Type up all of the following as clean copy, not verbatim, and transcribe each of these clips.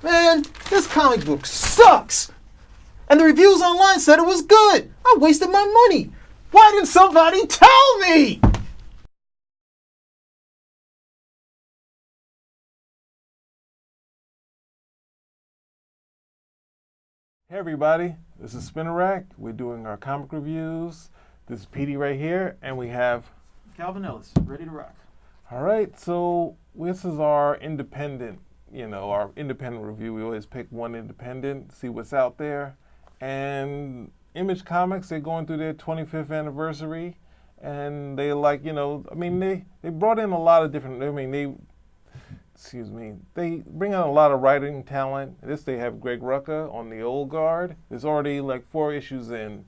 Man, this comic book sucks! And the reviews online said it was good! I wasted my money! Why didn't somebody tell me? Hey everybody, this is Spinner Rack. We're doing our comic reviews. This is Petey right here, and we have Calvin Ellis, ready to rock. all right, so this is our independent, our independent review. We always pick one independent, see what's out there. And Image Comics, they're going through their 25th anniversary, and they they brought in a lot of different, they bring out a lot of writing talent. They have Greg Rucka on the old guard. There's already like 4 issues in.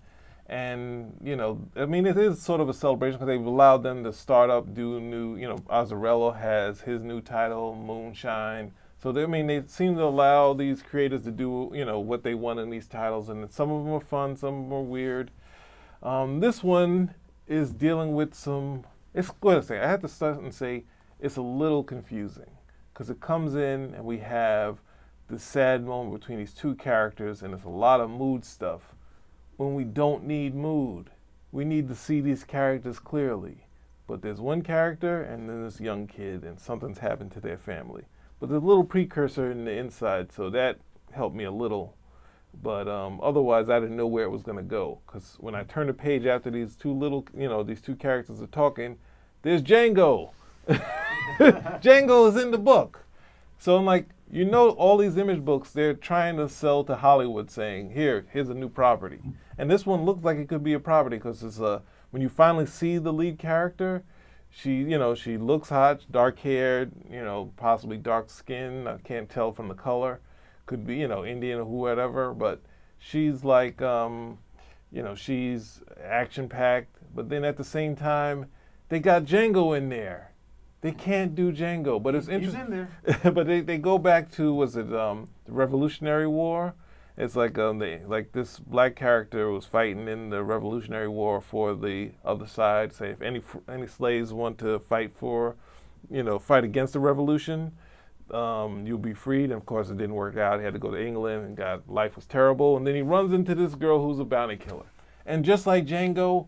And, it is sort of a celebration because they've allowed them to start up, do new, Azzarello has his new title, Moonshine. So, they seem to allow these creators to do, what they want in these titles. And some of them are fun, some of them are weird. This one is dealing with I have to start and say, it's a little confusing. Because it comes in and we have this sad moment between these 2 characters, and it's a lot of mood stuff. When we don't need mood, we need to see these characters clearly. But there's one character and then this young kid, and something's happened to their family. But there's a little precursor in the inside, so that helped me a little. But otherwise, I didn't know where it was going to go. Because when I turn the page after these 2 characters are talking, there's Django. Django is in the book. So I'm like, all these Image books, they're trying to sell to Hollywood saying, here's a new property. And this one looks like it could be a property because when you finally see the lead character, she looks hot, dark haired, possibly dark skin. I can't tell from the color. Could be, Indian or whatever, but she's like, she's action packed. But then at the same time, they got Django in there. They can't do Django, but it's interesting. He's in there. But they go back to the Revolutionary War? It's like this black character was fighting in the Revolutionary War for the other side. Say if any slaves want to fight against the revolution, you'll be freed. And of course, it didn't work out. He had to go to England, and life was terrible. And then he runs into this girl who's a bounty killer. And just like Django,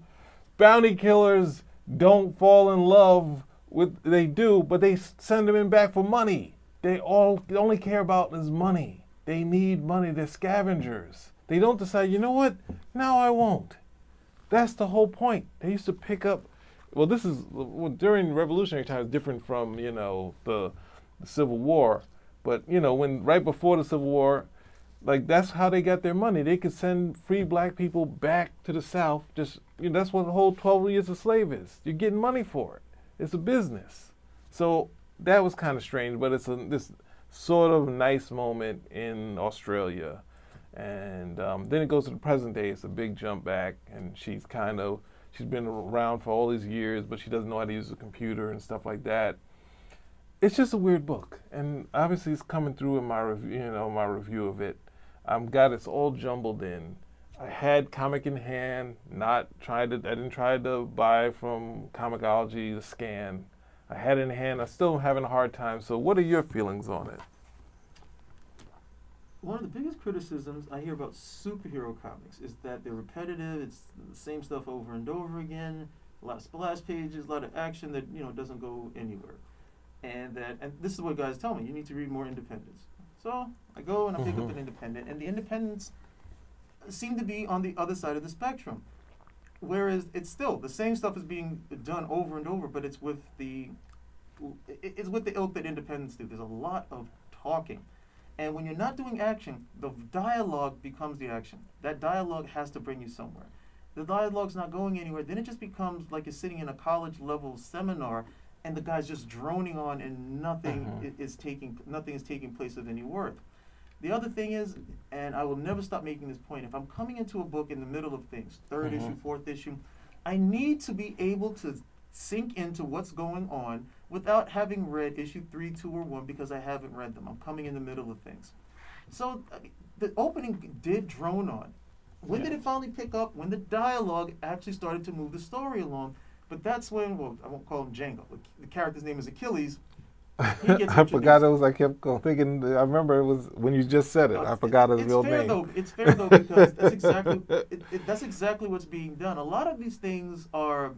bounty killers don't fall in love. They do, but they send them in back for money. They only care about is money. They need money. They're scavengers. They don't decide, you know what? Now I won't. That's the whole point. They used to pick up. Well, this is during Revolutionary times, different from the Civil War. But when right before the Civil War, that's how they got their money. They could send free black people back to the South. That's what the whole 12 years a slave is. You're getting money for it. It's a business. So that was kind of strange, but it's this sort of nice moment in Australia. And then it goes to the present day. It's a big jump back, and she's been around for all these years, but she doesn't know how to use a computer and stuff like that. It's just a weird book, and obviously it's coming through in my review of it. It's all jumbled in. I had comic in hand, I didn't try to buy from Comixology to scan. I had it in hand, I'm still having a hard time. So what are your feelings on it? One of the biggest criticisms I hear about superhero comics is that they're repetitive, it's the same stuff over and over again, a lot of splash pages, a lot of action that, doesn't go anywhere. And this is what guys tell me, you need to read more independents. So I go and I pick up an independent, and the independents seem to be on the other side of the spectrum, whereas it's still the same stuff is being done over and over, but it's with the ilk that independents do. There's a lot of talking, and when you're not doing action, the dialogue becomes the action. That dialogue has to bring you somewhere. The dialogue's not going anywhere. Then it just becomes like you're sitting in a college level seminar, and the guy's just droning on, and nothing is taking place of any worth. The other thing is, and I will never stop making this point, if I'm coming into a book in the middle of things, 3rd issue, 4th issue, I need to be able to sink into what's going on without having read issue 3, 2, or 1 because I haven't read them. I'm coming in the middle of things. So the opening did drone on. When did it finally pick up? When the dialogue actually started to move the story along. But that's when, I won't call him Django. The character's name is Achilles. He gets I forgot introduced. it was. I kept going thinking. I remember it was when you just said it. I forgot his It's real fair name. though. It's fair though because that's exactly what's being done. A lot of these things are,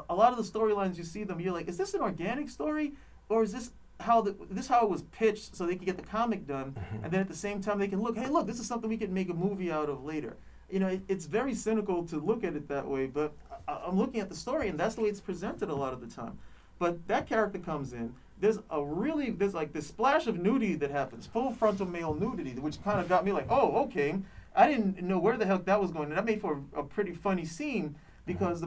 a lot of the storylines you see them. You're like, is this an organic story, or is this how it was pitched so they can get the comic done, and then at the same time they can look, hey, look, this is something we can make a movie out of later. It's very cynical to look at it that way, but I'm looking at the story, and that's the way it's presented a lot of the time. But that character comes in. There's like this splash of nudity that happens, full frontal male nudity, which kind of got me like, oh, okay. I didn't know where the heck that was going, and that made for a pretty funny scene because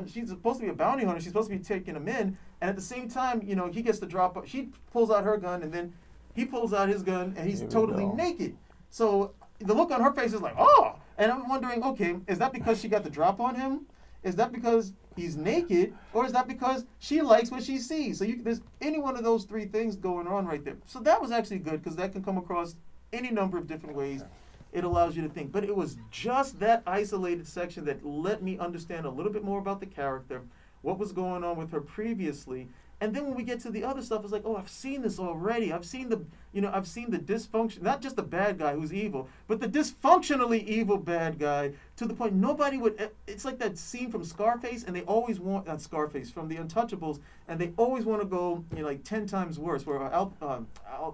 she's supposed to be a bounty hunter. She's supposed to be taking him in, and at the same time, he gets to drop. She pulls out her gun, and then he pulls out his gun, and he's totally naked. So the look on her face is like, oh, and I'm wondering, okay, is that because she got the drop on him? Is that because he's naked, or is that because she likes what she sees? So there's any one of those three things going on right there. So that was actually good because that can come across any number of different ways. It allows you to think. But it was just that isolated section that let me understand a little bit more about the character, what was going on with her previously. And then when we get to the other stuff, it's like, oh, I've seen this already. I've seen the dysfunction, not just the bad guy who's evil, but the dysfunctionally evil bad guy to the point nobody would. It's like that scene from Scarface, and they always want not Scarface from The Untouchables, and they always want to go like 10 times worse. Where Al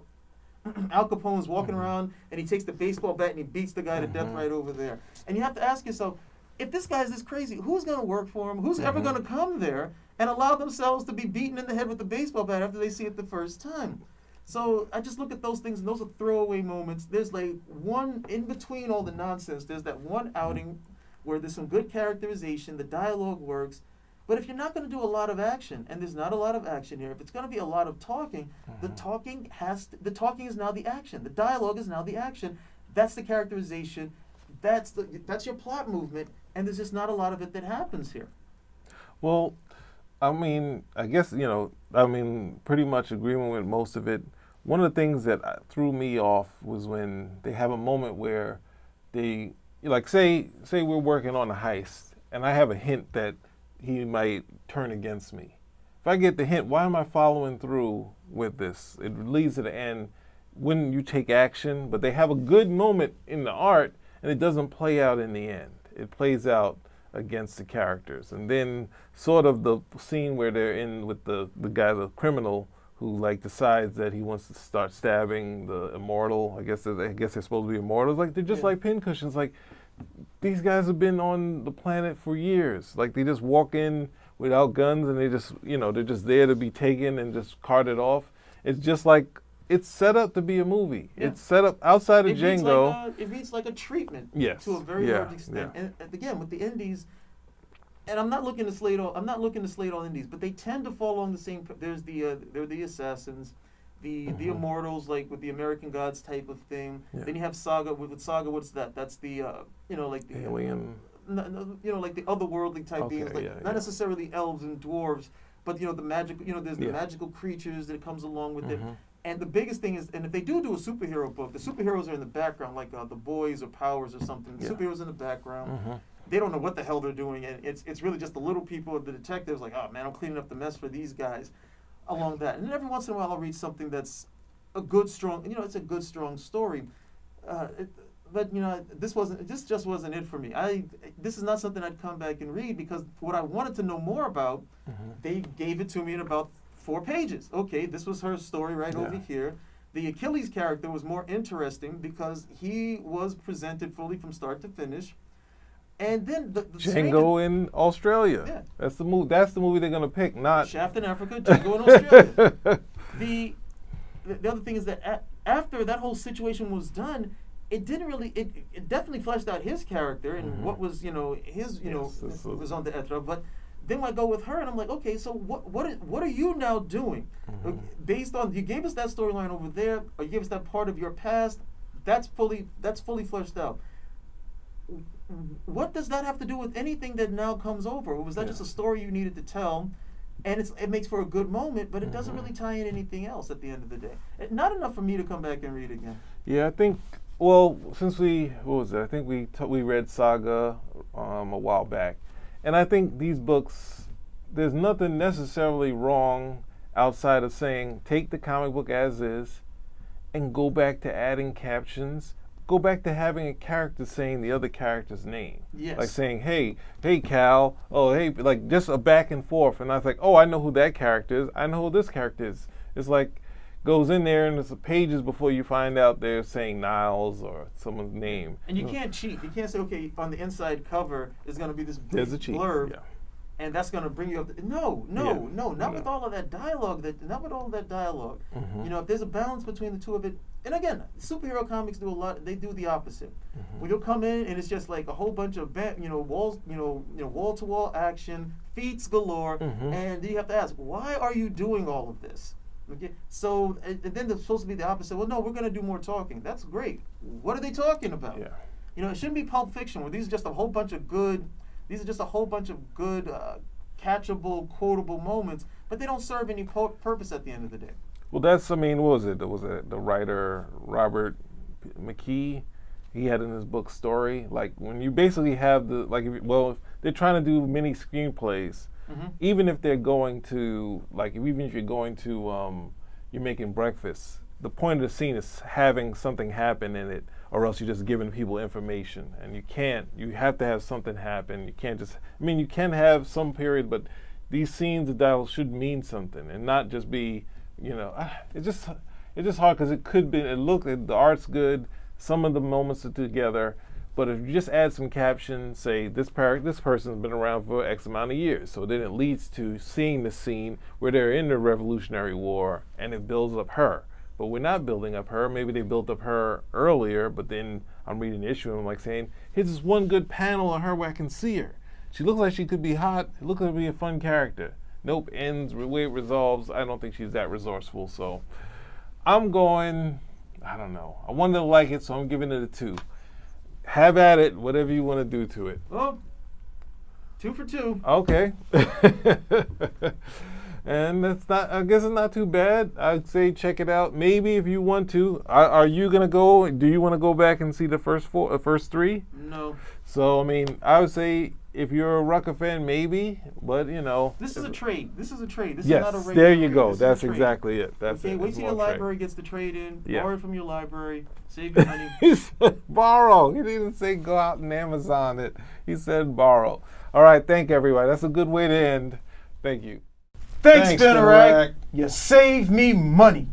Capone's walking around and he takes the baseball bat and he beats the guy to death right over there. And you have to ask yourself, if this guy's this crazy, who's going to work for him? Who's ever going to come there and allow themselves to be beaten in the head with a baseball bat after they see it the first time? So I just look at those things, and those are throwaway moments. There's like one, in between all the nonsense, there's that one outing where there's some good characterization, the dialogue works. But if you're not going to do a lot of action, and there's not a lot of action here, if it's going to be a lot of talking, the talking is now the action. The dialogue is now the action. That's the characterization. That's your plot movement, and there's just not a lot of it that happens here. Well, I mean, I guess, pretty much agreement with most of it. One of the things that threw me off was when they have a moment where they, like, say we're working on a heist, and I have a hint that he might turn against me. If I get the hint, why am I following through with this? It leads to the end when you take action, but they have a good moment in the art, and it doesn't play out in the end. It plays out against the characters. And then sort of the scene where they're in with the guy, the criminal, who like decides that he wants to start stabbing the immortal. I guess they're supposed to be immortals. Like they're just like pincushions. Like these guys have been on the planet for years. Like they just walk in without guns and they just, they're just there to be taken and just carted off. It's just like, it's set up to be a movie. Yeah. It's set up outside of Django. It reads like a treatment to a very large extent. Yeah. And again, with the indies, and I'm not looking to slate all indies, but they tend to fall on the same. There's there are the assassins, the immortals, like with the American Gods type of thing. Yeah. Then you have Saga. With Saga, what's that? That's the like the alien. Like the otherworldly type beings, like not necessarily elves and dwarves, but the magical. There's the magical creatures that comes along with it. And the biggest thing is, and if they do a superhero book, the superheroes are in the background, like the Boys or Powers or something. The superheroes in the background. They don't know what the hell they're doing, and it's really just the little people, the detectives, like, oh man, I'm cleaning up the mess for these guys, along that. And then every once in a while, I'll read something that's a good, strong, it's a good, strong story. But this just wasn't it for me. This is not something I'd come back and read because what I wanted to know more about, they gave it to me in about 4 pages. Okay, this was her story over here. The Achilles character was more interesting because he was presented fully from start to finish. And then the Django in Australia. Yeah. That's the movie. That's the movie they're gonna pick. Not Shaft in Africa, Django in Australia. The other thing is that after that whole situation was done, it didn't really. It definitely fleshed out his character and what was his was on the Etra, but. Then I go with her, and I'm like, okay, so what are you now doing? Based on you gave us that storyline over there, or you gave us that part of your past, that's fully fleshed out. What does that have to do with anything that now comes over? Or was that just a story you needed to tell? And it makes for a good moment, but it doesn't really tie in anything else at the end of the day. Not enough for me to come back and read again. Yeah, I think. Well, since I think we read Saga a while back. And I think these books, there's nothing necessarily wrong outside of saying take the comic book as is and go back to adding captions. Go back to having a character saying the other character's name. Yes. Like saying, hey Cal, oh hey, like just a back and forth. And I was like, oh, I know who that character is. I know who this character is. It's like goes in there and it's pages before you find out they're saying Niles or someone's name. And you can't cheat. You can't say, okay, on the inside cover is going to be this big There's a cheat. blurb, Yeah. and that's going to bring you up. No, not with all of that dialogue. Not with all of that dialogue. Mhm. You know, if there's a balance between the two of it. And again, superhero comics do a lot. They do the opposite. Mhm. When you'll come in and it's just like a whole bunch of walls, wall to wall action, feats galore, Mhm. and you have to ask, why are you doing all of this? Okay, so and then there's supposed to be the opposite. Well, no, we're going to do more talking. That's great. What are they talking about? Yeah. You know, it shouldn't be Pulp Fiction where these are just a whole bunch of good. These are just a whole bunch of good, catchable, quotable moments, but they don't serve any purpose at the end of the day. Well, that's, I mean, what was it? Was it the writer Robert McKee? He had in his book Story, like when you basically have the, like, if they're trying to do mini screenplays, even if they're going to, like, even if you're going to, you're making breakfast, the point of the scene is having something happen in it, or else you're just giving people information. And you have to have something happen. You can't just, I mean, you can have some period, but these scenes, the dialogue should mean something and not just be, it's just hard because it could be, the art's good, some of the moments are together, but if you just add some captions, say this person's been around for X amount of years, so then it leads to seeing the scene where they're in the Revolutionary War and it builds up her. But we're not building up her. Maybe they built up her earlier, but then I'm reading the issue and I'm like saying, here's this one good panel of her where I can see her. She looks like she could be hot. It looks like to be a fun character. Nope, ends the way it resolves. I don't think she's that resourceful, so I'm going, I don't know. I wanted to like it, so I'm giving it a 2. Have at it, whatever you want to do to it. Well, 2 for 2. Okay. And that's not, I guess it's not too bad. I'd say check it out. Maybe if you want to. Are you going to go, do you want to go back and see the first 3? No. So, I mean, I would say if you're a Rucker fan, maybe, but This is a trade. This is yes, not a regular there you trade. go. This is a That's trade. exactly it. That's Okay, it. wait It's till more your trade. library gets the trade in. Yeah. Borrow it from your library. Save your money. He said borrow. He didn't say go out and Amazon it. He said borrow. All right, thank everybody. That's a good way to end. Thank you. Thanks, Thanks, Spinnerack. Spinnerack. You saved me money.